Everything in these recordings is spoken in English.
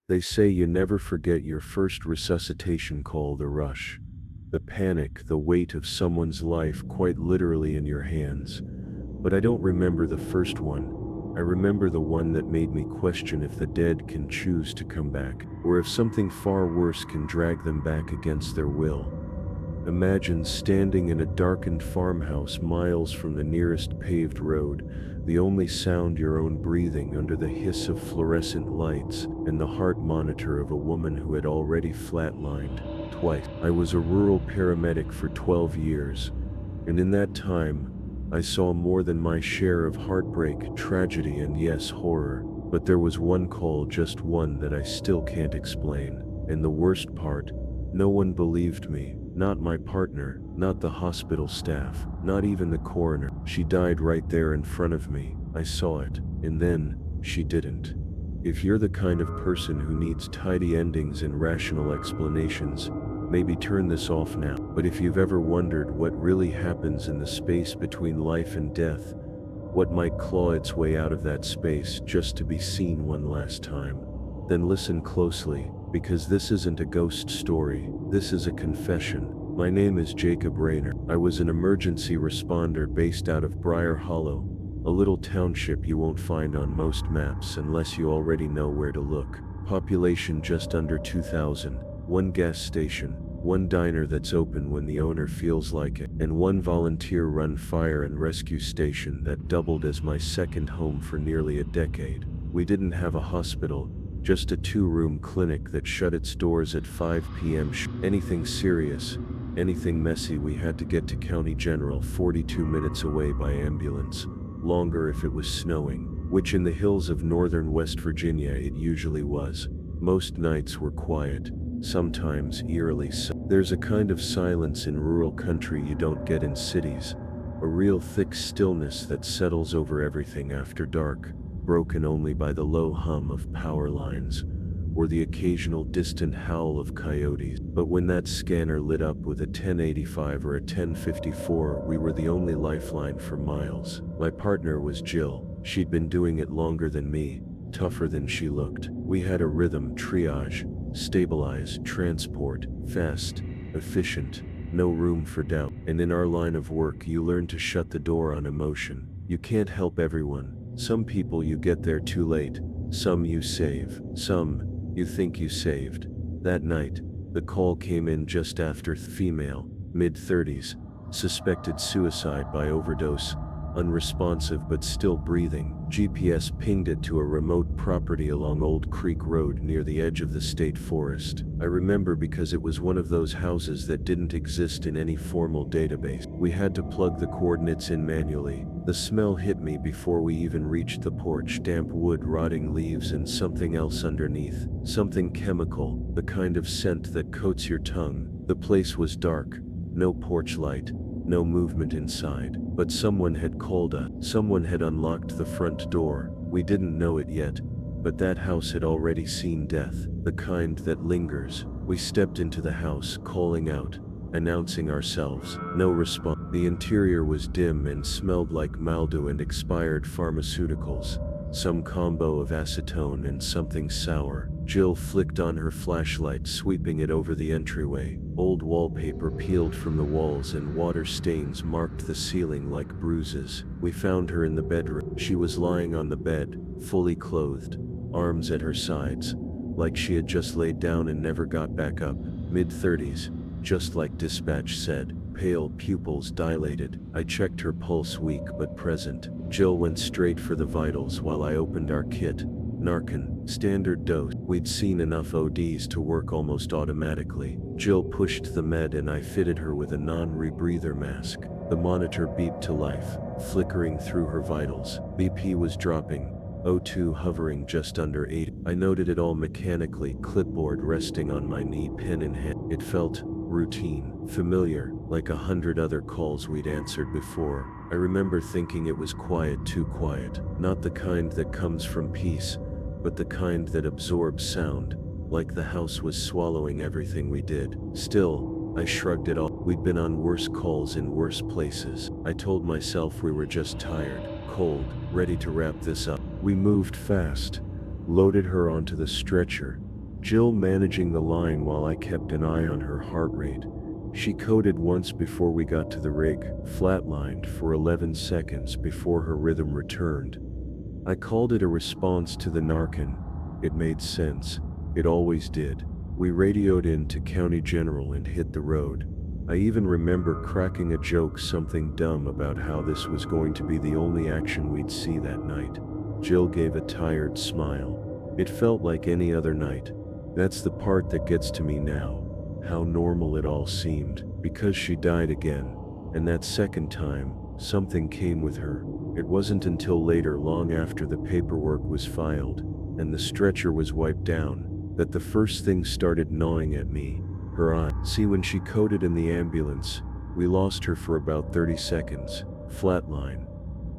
They say you never forget your first resuscitation call, the rush. The panic, the weight of someone's life quite literally in your hands. But I don't remember the first one. I remember the one that made me question if the dead can choose to come back, or if something far worse can drag them back against their will. Imagine standing in a darkened farmhouse miles from the nearest paved road, the only sound your own breathing under the hiss of fluorescent lights and the heart monitor of a woman who had already flatlined twice. I was a rural paramedic for 12 years, and in that time, I saw more than my share of heartbreak, tragedy, and yes, horror. But there was one call, just one, that I still can't explain. And the worst part, no one believed me. Not my partner, not the hospital staff, not even the coroner. She died right there in front of me. I saw it. And then, she didn't. If you're the kind of person who needs tidy endings and rational explanations, maybe turn this off now. But if you've ever wondered what really happens in the space between life and death, what might claw its way out of that space just to be seen one last time, then listen closely, because this isn't a ghost story, this is a confession. My name is Jacob Rayner. I was an emergency responder based out of Briar Hollow, a little township you won't find on most maps unless you already know where to look. Population just under 2,000, one gas station, one diner that's open when the owner feels like it, and one volunteer-run fire and rescue station that doubled as my second home for nearly a decade. We didn't have a hospital, just a 2-room clinic that shut its doors at 5 p.m. Anything serious, anything messy, we had to get to County General, 42 minutes away by ambulance, longer if it was snowing, which in the hills of northern West Virginia it usually was. Most nights were quiet, sometimes eerily so. There's a kind of silence in rural country you don't get in cities, a real thick stillness that settles over everything after dark, broken only by the low hum of power lines, or the occasional distant howl of coyotes. But when that scanner lit up with a 1085 or a 1054, we were the only lifeline for miles. My partner was Jill. She'd been doing it longer than me, tougher than she looked. We had a rhythm: triage, stabilize, transport, fast, efficient, no room for doubt. And in our line of work, you learn to shut the door on emotion. You can't help everyone. Some people you get there too late, some you save, some you think you saved. That night, the call came in just after female, mid-30s, suspected suicide by overdose, unresponsive but still breathing. GPS pinged it to a remote property along Old Creek Road near the edge of the state forest. I remember because it was one of those houses that didn't exist in any formal database. We had to plug the coordinates in manually. The smell hit me before we even reached the porch: damp wood, rotting leaves, and something else underneath. Something chemical, the kind of scent that coats your tongue. The place was dark, no porch light, no movement inside. But someone had called us. Someone had unlocked the front door. We didn't know it yet, but that house had already seen death, the kind that lingers. We stepped into the house, calling out, announcing ourselves. No response. The interior was dim and smelled like mildew and expired pharmaceuticals, some combo of acetone and something sour. Jill flicked on her flashlight, sweeping it over the entryway. Old wallpaper peeled from the walls and water stains marked the ceiling like bruises. We found her in the bedroom. She was lying on the bed, fully clothed, arms at her sides, like she had just laid down and never got back up. Mid-30s, just like dispatch said, pale, pupils dilated. I checked her pulse, weak but present. Jill went straight for the vitals while I opened our kit. Narcan, standard dose. We'd seen enough ODs to work almost automatically. Jill pushed the med and I fitted her with a non-rebreather mask. The monitor beeped to life, flickering through her vitals. BP was dropping, O2 hovering just under 8. I noted it all mechanically, clipboard resting on my knee, pen in hand. It felt routine, familiar, like 100 other calls we'd answered before. I remember thinking it was quiet, too quiet. Not the kind that comes from peace, but the kind that absorbs sound, like the house was swallowing everything we did. Still, I shrugged it off. We'd been on worse calls in worse places. I told myself we were just tired, cold, ready to wrap this up. We moved fast, loaded her onto the stretcher, Jill managing the line while I kept an eye on her heart rate. She coded once before we got to the rig, flatlined for 11 seconds before her rhythm returned. I called it a response to the Narcan. It made sense. It always did. We radioed in to County General and hit the road. I even remember cracking a joke, something dumb, about how this was going to be the only action we'd see that night. Jill gave a tired smile. It felt like any other night. That's the part that gets to me now. How normal it all seemed, because she died again. And that second time, something came with her. It wasn't until later, long after the paperwork was filed, and the stretcher was wiped down, that the first thing started gnawing at me. Her eye. See, when she coded in the ambulance, we lost her for about 30 seconds. Flatline.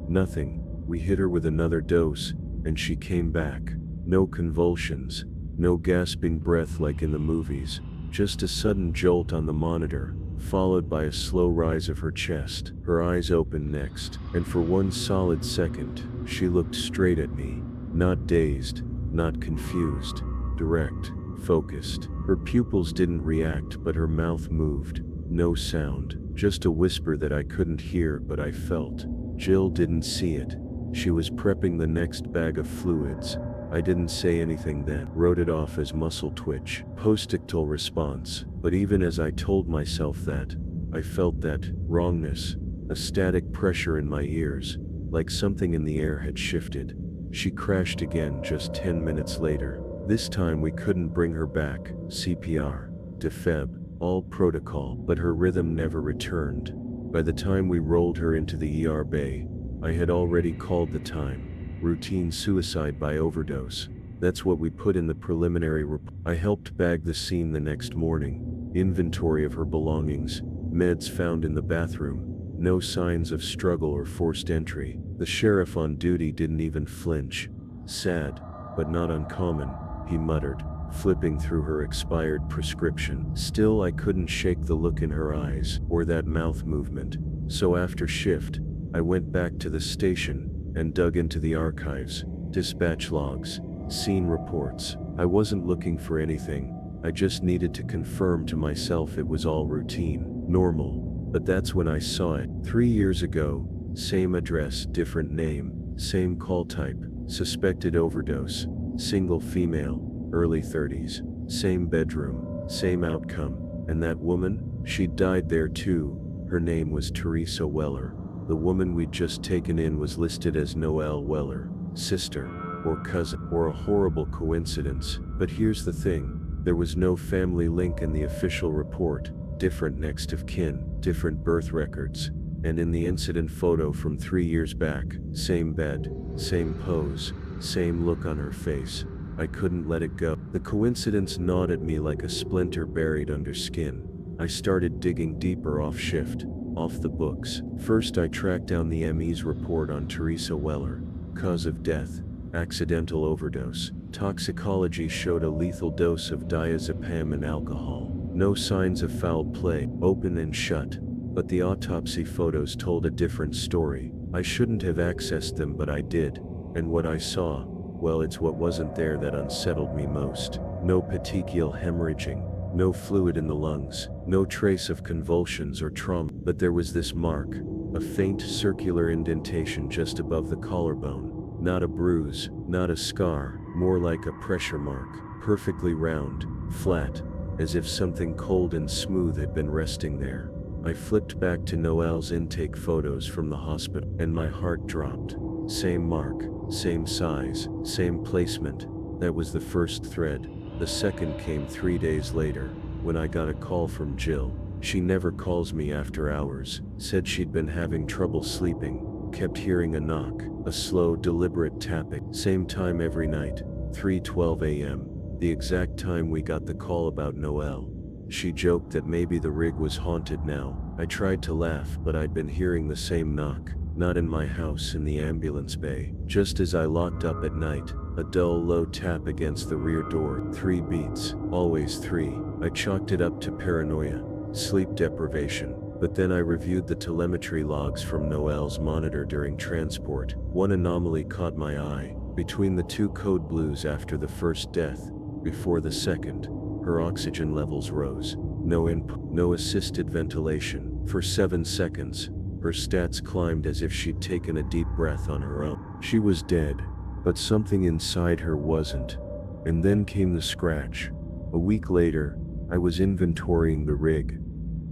Nothing. We hit her with another dose, and she came back. No convulsions. No gasping breath like in the movies. Just a sudden jolt on the monitor, followed by a slow rise of her chest. Her eyes opened next, and for one solid second, she looked straight at me. Not dazed, not confused. Direct. Focused. Her pupils didn't react, but her mouth moved. No sound. Just a whisper that I couldn't hear, but I felt. Jill didn't see it. She was prepping the next bag of fluids. I didn't say anything then, wrote it off as muscle twitch, postictal response. But even as I told myself that, I felt that wrongness, a static pressure in my ears, like something in the air had shifted. She crashed again just 10 minutes later. This time we couldn't bring her back. CPR, defib, all protocol, but her rhythm never returned. By the time we rolled her into the ER bay, I had already called the time. Routine suicide by overdose. That's what we put in the preliminary report. I helped bag the scene the next morning. Inventory of her belongings, meds found in the bathroom. No signs of struggle or forced entry. The sheriff on duty didn't even flinch. Sad, but not uncommon, he muttered, flipping through her expired prescription. Still, I couldn't shake the look in her eyes, or that mouth movement. So after shift, I went back to the station and dug into the archives, dispatch logs, scene reports. I wasn't looking for anything. I just needed to confirm to myself it was all routine, normal. But that's when I saw it. 3 years ago, same address, different name, same call type, suspected overdose, single female, early 30s, same bedroom, same outcome. And that woman, she'd died there too. Her name was Teresa Weller. The woman we'd just taken in was listed as Noelle Weller, sister, or cousin, or a horrible coincidence. But here's the thing, there was no family link in the official report, different next of kin, different birth records, and in the incident photo from 3 years back, same bed, same pose, same look on her face. I couldn't let it go. The coincidence gnawed at me like a splinter buried under skin. I started digging deeper off shift, off the books. First I tracked down the ME's report on Teresa Weller. Cause of death, accidental overdose. Toxicology showed a lethal dose of diazepam and alcohol. No signs of foul play, open and shut. But the autopsy photos told a different story. I shouldn't have accessed them, but I did. And what I saw, well, it's what wasn't there that unsettled me most. No petechial hemorrhaging. No fluid in the lungs, no trace of convulsions or trauma, but there was this mark, a faint circular indentation just above the collarbone. Not a bruise, not a scar, more like a pressure mark, perfectly round, flat, as if something cold and smooth had been resting there. I flipped back to Noelle's intake photos from the hospital, and my heart dropped. Same mark, same size, same placement. That was the first thread. The second came 3 days later, when I got a call from Jill. She never calls me after hours. Said she'd been having trouble sleeping, kept hearing a knock, a slow, deliberate tapping. Same time every night, 3:12 a.m., the exact time we got the call about Noelle. She joked that maybe the rig was haunted now. I tried to laugh, but I'd been hearing the same knock. Not in my house, in the ambulance bay. Just as I locked up at night, a dull, low tap against the rear door. 3 beats. Always 3. I chalked it up to paranoia, sleep deprivation. But then I reviewed the telemetry logs from Noelle's monitor during transport. One anomaly caught my eye. Between the 2 code blues after the first death, Before the second, her oxygen levels rose. No input, no assisted ventilation. For 7 seconds, her stats climbed as if she'd taken a deep breath on her own. She was dead, but something inside her wasn't. And then came the scratch. A week later, I was inventorying the rig.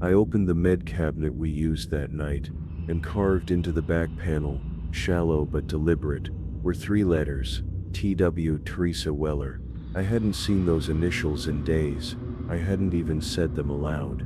I opened the med cabinet we used that night, and carved into the back panel, shallow but deliberate, were 3 letters: T.W. Teresa Weller. I hadn't seen those initials in days. I hadn't even said them aloud.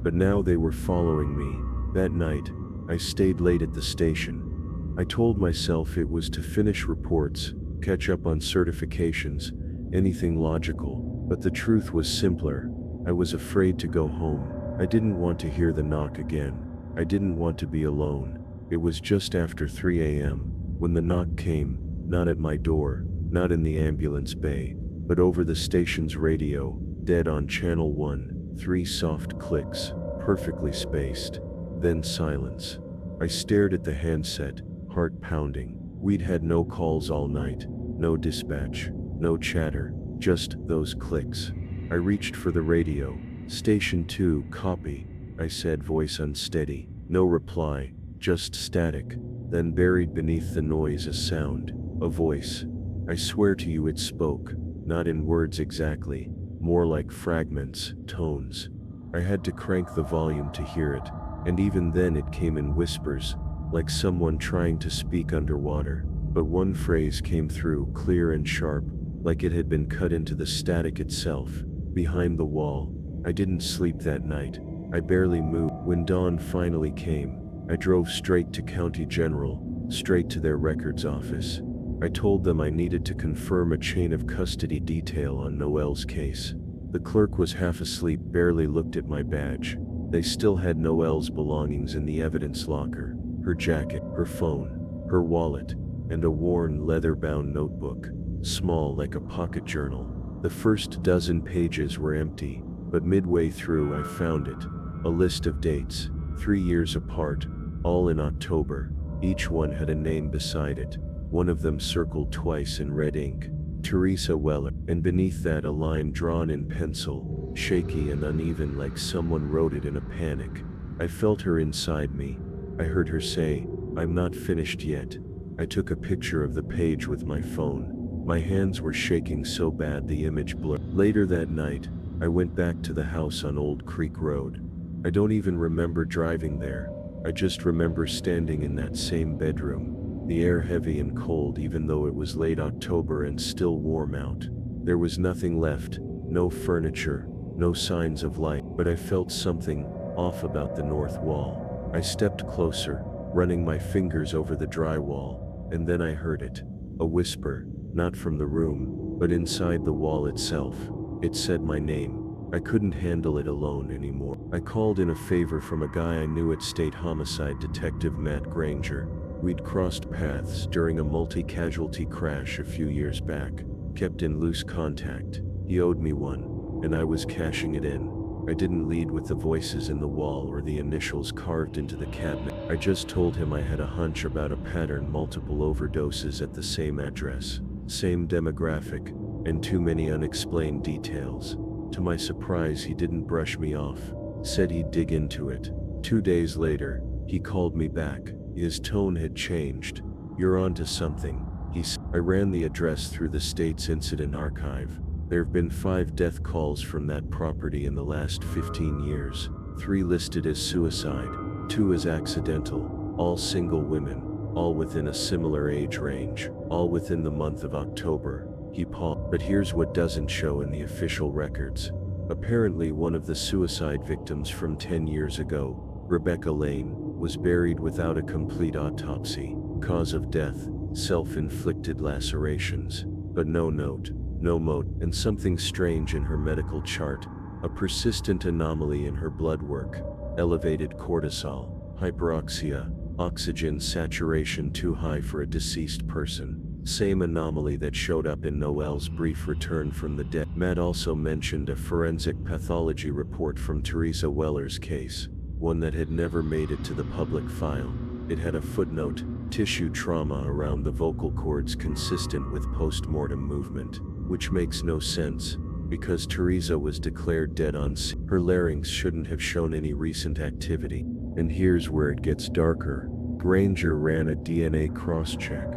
But now they were following me. That night, I stayed late at the station. I told myself it was to finish reports, catch up on certifications, anything logical. But the truth was simpler. I was afraid to go home. I didn't want to hear the knock again. I didn't want to be alone. It was just after 3 a.m. when the knock came, not at my door, not in the ambulance bay, but over the station's radio, dead on channel 1, 3 soft clicks, perfectly spaced. Then silence. I stared at the handset, heart pounding. We'd had no calls all night, no dispatch, no chatter, just those clicks. I reached for the radio. Station 2, copy, I said, voice unsteady. No reply, just static. Then buried beneath the noise a sound, a voice. I swear to you it spoke, not in words exactly, more like fragments, tones. I had to crank the volume to hear it, and even then it came in whispers, like someone trying to speak underwater. But one phrase came through, clear and sharp, like it had been cut into the static itself. Behind the wall. I didn't sleep that night. I barely moved. When dawn finally came, I drove straight to County General, straight to their records office. I told them I needed to confirm a chain of custody detail on Noelle's case. The clerk was half asleep, barely looked at my badge. They still had Noelle's belongings in the evidence locker: her jacket, her phone, her wallet, and a worn leather-bound notebook, small like a pocket journal. The first dozen pages were empty, but midway through I found it. A list of dates, 3 years apart, all in October. Each one had a name beside it, one of them circled twice in red ink: Teresa Weller, and beneath that a line drawn in pencil, shaky and uneven like someone wrote it in a panic. I felt her inside me. I heard her say, "I'm not finished yet." I took a picture of the page with my phone. My hands were shaking so bad the image blurred. Later that night, I went back to the house on Old Creek Road. I don't even remember driving there. I just remember standing in that same bedroom, the air heavy and cold even though it was late October and still warm out. There was nothing left, no furniture, no signs of life, but I felt something off about the north wall. I stepped closer, running my fingers over the drywall, and then I heard it. A whisper, not from the room, but inside the wall itself. It said my name. I couldn't handle it alone anymore. I called in a favor from a guy I knew at State Homicide Detective Matt Granger. We'd crossed paths during a multi-casualty crash a few years back, kept in loose contact. He owed me one, and I was cashing it in. I didn't lead with the voices in the wall or the initials carved into the cabinet. I just told him I had a hunch about a pattern: multiple overdoses at the same address, same demographic, and too many unexplained details. To my surprise, he didn't brush me off, said he'd dig into it. 2 days later, he called me back. His tone had changed. "You're onto something," he said. I ran the address through the state's incident archive. There have been 5 death calls from that property in the last 15 years, 3 listed as suicide, 2 as accidental, all single women, all within a similar age range, all within the month of October. He paused. But here's what doesn't show in the official records. Apparently one of the suicide victims from 10 years ago, Rebecca Lane, was buried without a complete autopsy. Cause of death, self-inflicted lacerations. But no note, no motive, and something strange in her medical chart. A persistent anomaly in her blood work. Elevated cortisol, hyperoxia, oxygen saturation too high for a deceased person. Same anomaly that showed up in Noelle's brief return from the dead. Matt also mentioned a forensic pathology report from Teresa Weller's case, one that had never made it to the public file. It had a footnote: tissue trauma around the vocal cords consistent with post-mortem movement, which makes no sense. because Teresa was declared dead on scene. Her larynx shouldn't have shown any recent activity. And here's where it gets darker. Granger ran a DNA cross-check.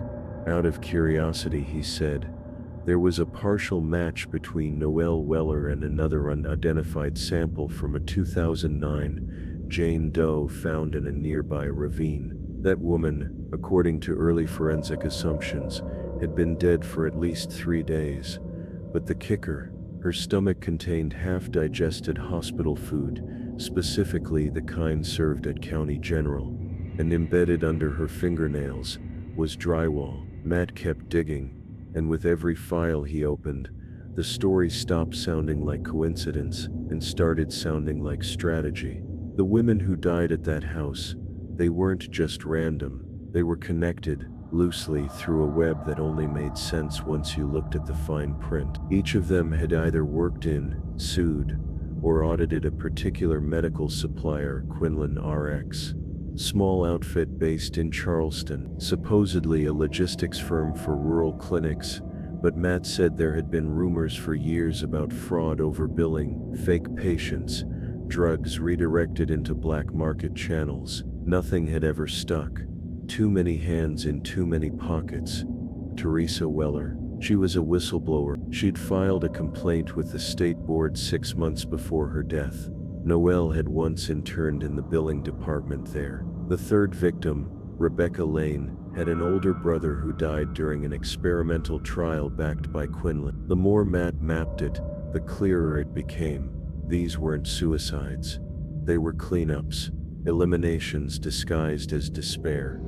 Out of curiosity, he said, there was a partial match between Noelle Weller and another unidentified sample from a 2009 Jane Doe found in a nearby ravine. That woman, according to early forensic assumptions, had been dead for at least 3 days. But the kicker, her stomach contained half-digested hospital food, specifically the kind served at County General. And embedded under her fingernails was drywall. Matt kept digging, and with every file he opened, the story stopped sounding like coincidence and started sounding like strategy. The women who died at that house, they weren't just random, they were connected, loosely through a web that only made sense once you looked at the fine print. Each of them had either worked in, sued, or audited a particular medical supplier, Quinlan RX. Small outfit based in Charleston, supposedly a logistics firm for rural clinics, but Matt said there had been rumors for years about fraud, overbilling, fake patients, drugs redirected into black market channels. Nothing had ever stuck. Too many hands in too many pockets. Teresa Weller, she was a whistleblower. She'd filed a complaint with the state board 6 months before her death. Noelle had once interned in the billing department there. The third victim, Rebecca Lane, had an older brother who died during an experimental trial backed by Quinlan. The more Matt mapped it, the clearer it became. These weren't suicides. They were cleanups, eliminations disguised as despair.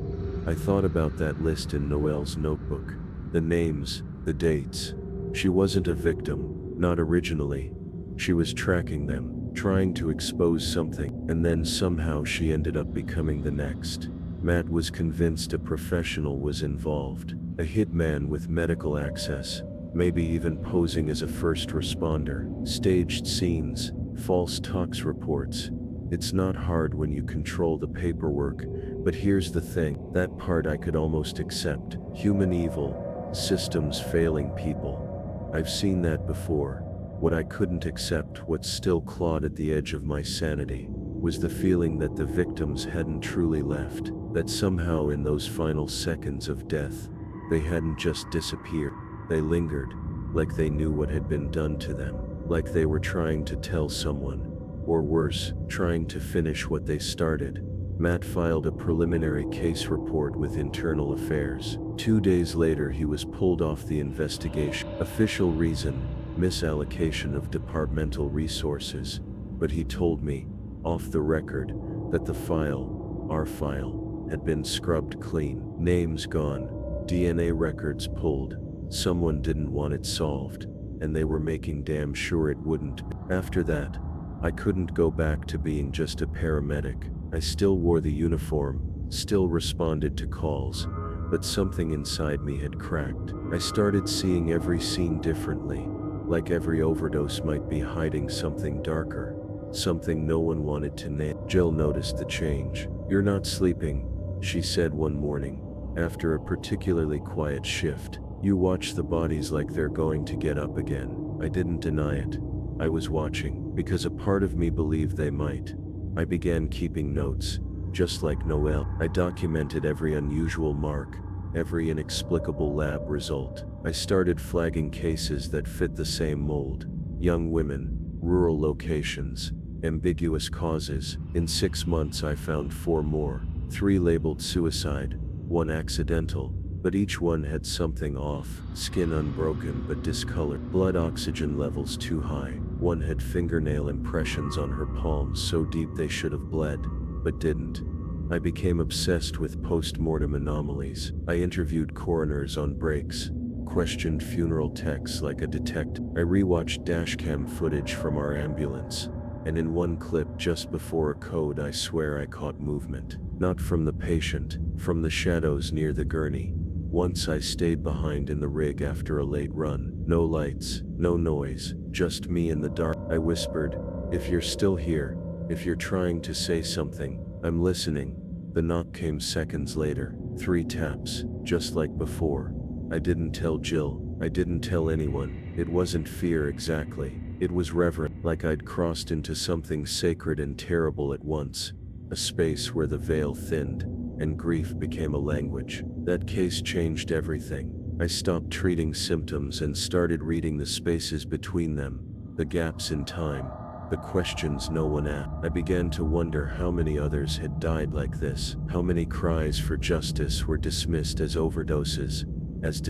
I thought about that list in Noelle's notebook. The names, the dates. She wasn't a victim, not originally. She was tracking them, trying to expose something, and then somehow she ended up becoming the next. Matt was convinced a professional was involved, a hitman with medical access, maybe even posing as a first responder. Staged scenes, false tox reports. It's not hard when you control the paperwork, but here's the thing, that part I could almost accept. Human evil, systems failing people. I've seen that before. What I couldn't accept, what still clawed at the edge of my sanity, was the feeling that the victims hadn't truly left, that somehow in those final seconds of death, they hadn't just disappeared. They lingered, like they knew what had been done to them, like they were trying to tell someone, or worse, trying to finish what they started. Matt filed a preliminary case report with Internal Affairs. 2 days later, he was pulled off the investigation. Official reason, misallocation of departmental resources, but he told me, off the record, that the file, our file, had been scrubbed clean. Names gone, DNA records pulled. Someone didn't want it solved, and they were making damn sure it wouldn't. After that, I couldn't go back to being just a paramedic. I still wore the uniform, still responded to calls, but something inside me had cracked. I started seeing every scene differently, like every overdose might be hiding something darker, something no one wanted to name. Jill noticed the change. "You're not sleeping," she said one morning, after a particularly quiet shift. "You watch the bodies like they're going to get up again." I didn't deny it. I was watching, because a part of me believed they might. I began keeping notes, just like Noelle. I documented every unusual mark, every inexplicable lab result. I started flagging cases that fit the same mold. Young women, rural locations, ambiguous causes. In 6 months I found 4 more. 3 labeled suicide, 1 accidental, but each one had something off. Skin unbroken but discolored. Blood oxygen levels too high. 1 had fingernail impressions on her palms so deep they should have bled, but didn't. I became obsessed with post-mortem anomalies. I interviewed coroners on breaks, questioned funeral techs like a detective. I rewatched dashcam footage from our ambulance, and in one clip just before a code I swear I caught movement. Not from the patient, from the shadows near the gurney. Once I stayed behind in the rig after a late run. No lights, no noise, just me in the dark. I whispered, "If you're still here, if you're trying to say something, I'm listening." The knock came seconds later. 3 taps, just like before. I didn't tell Jill, I didn't tell anyone. It wasn't fear exactly. It was reverent, like I'd crossed into something sacred and terrible at once, a space where the veil thinned, and grief became a language. That case changed everything. I stopped treating symptoms and started reading the spaces between them, the gaps in time, the questions no one asked. I began to wonder how many others had died like this, how many cries for justice were dismissed as overdoses, as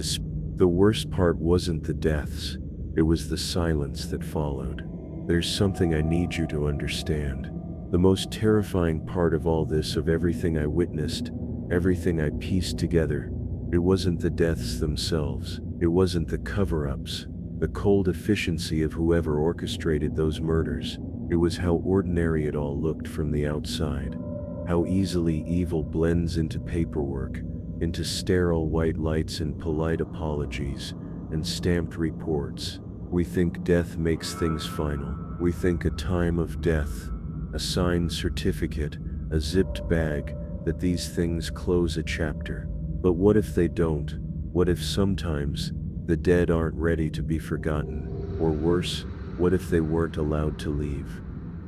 The worst part wasn't the deaths, it was the silence that followed. There's something I need you to understand. The most terrifying part of all this, of everything I witnessed, everything I pieced together, it wasn't the deaths themselves, it wasn't the cover-ups, the cold efficiency of whoever orchestrated those murders. It was how ordinary it all looked from the outside, how easily evil blends into paperwork, into sterile white lights and polite apologies, and stamped reports. We think death makes things final. We think a time of death, a signed certificate, a zipped bag, that these things close a chapter. But what if they don't? What if sometimes the dead aren't ready to be forgotten? Or worse, what if they weren't allowed to leave?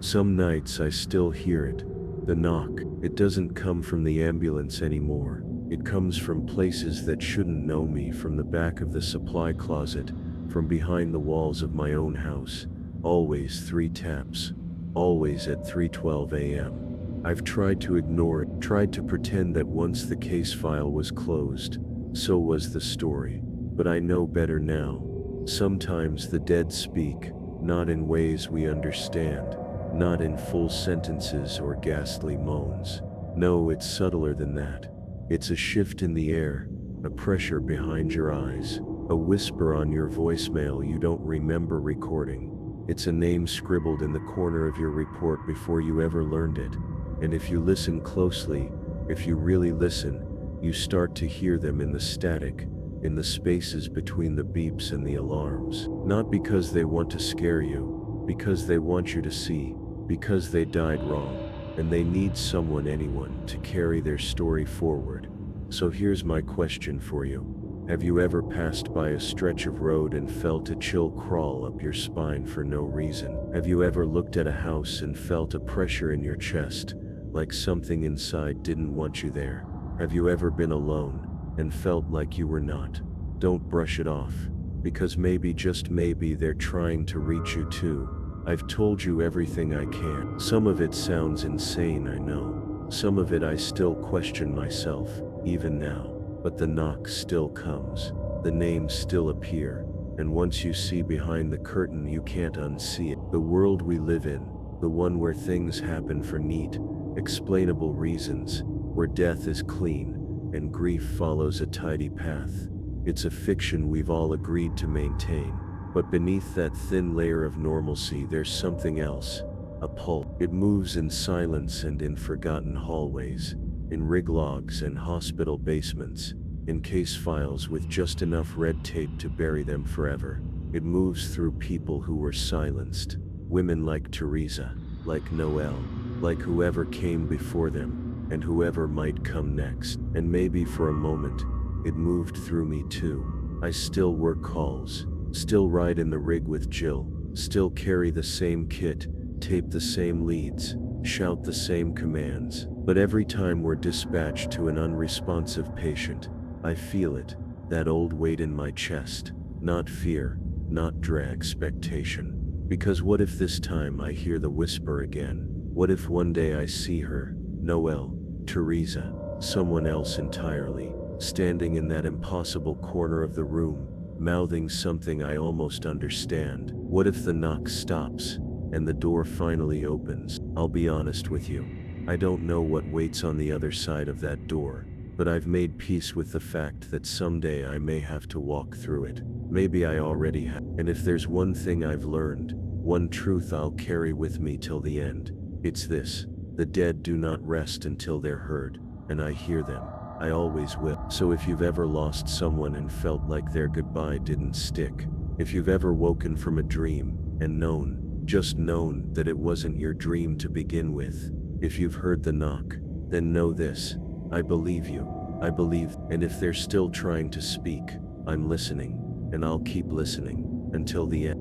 Some nights I still hear it, the knock. It doesn't come from the ambulance anymore. It comes from places that shouldn't know me, from the back of the supply closet, from behind the walls of my own house. Always 3 taps. Always at 3:12 a.m. I've tried to ignore it, tried to pretend that once the case file was closed, so was the story. But I know better now. Sometimes the dead speak, not in ways we understand, not in full sentences or ghastly moans. No, it's subtler than that. It's a shift in the air, a pressure behind your eyes, a whisper on your voicemail you don't remember recording. It's a name scribbled in the corner of your report before you ever learned it. And if you listen closely, if you really listen, you start to hear them in the static, in the spaces between the beeps and the alarms. Not because they want to scare you, because they want you to see, because they died wrong, and they need someone, anyone, to carry their story forward. So here's my question for you. Have you ever passed by a stretch of road and felt a chill crawl up your spine for no reason? Have you ever looked at a house and felt a pressure in your chest, like something inside didn't want you there? Have you ever been alone and felt like you were not? Don't brush it off, because maybe, just maybe, they're trying to reach you too. I've told you everything I can. Some of it sounds insane, I know. Some of it I still question myself, even now. But the knock still comes. The names still appear. And once you see behind the curtain, you can't unsee it. The world we live in, the one where things happen for neat, explainable reasons, where death is clean, and grief follows a tidy path. It's a fiction we've all agreed to maintain. But beneath that thin layer of normalcy, there's something else. A pulse. It moves in silence and in forgotten hallways, in rig logs and hospital basements, in case files with just enough red tape to bury them forever. It moves through people who were silenced. Women like Teresa, like Noelle, like whoever came before them, and whoever might come next. And maybe for a moment, it moved through me too. I still work calls, still ride in the rig with Jill, still carry the same kit, tape the same leads, shout the same commands. But every time we're dispatched to an unresponsive patient, I feel it, that old weight in my chest. Not fear, not dread, expectation. Because what if this time I hear the whisper again? What if one day I see her, Noelle, Teresa, someone else entirely, standing in that impossible corner of the room, mouthing something I almost understand? What if the knock stops, and the door finally opens? I'll be honest with you. I don't know what waits on the other side of that door, but I've made peace with the fact that someday I may have to walk through it. Maybe I already have. And if there's one thing I've learned, one truth I'll carry with me till the end, it's this: the dead do not rest until they're heard, and I hear them. I always will. So if you've ever lost someone and felt like their goodbye didn't stick, if you've ever woken from a dream and known, just known, that it wasn't your dream to begin with, if you've heard the knock, then know this: I believe you. I believe, and if they're still trying to speak, I'm listening, and I'll keep listening. until the end.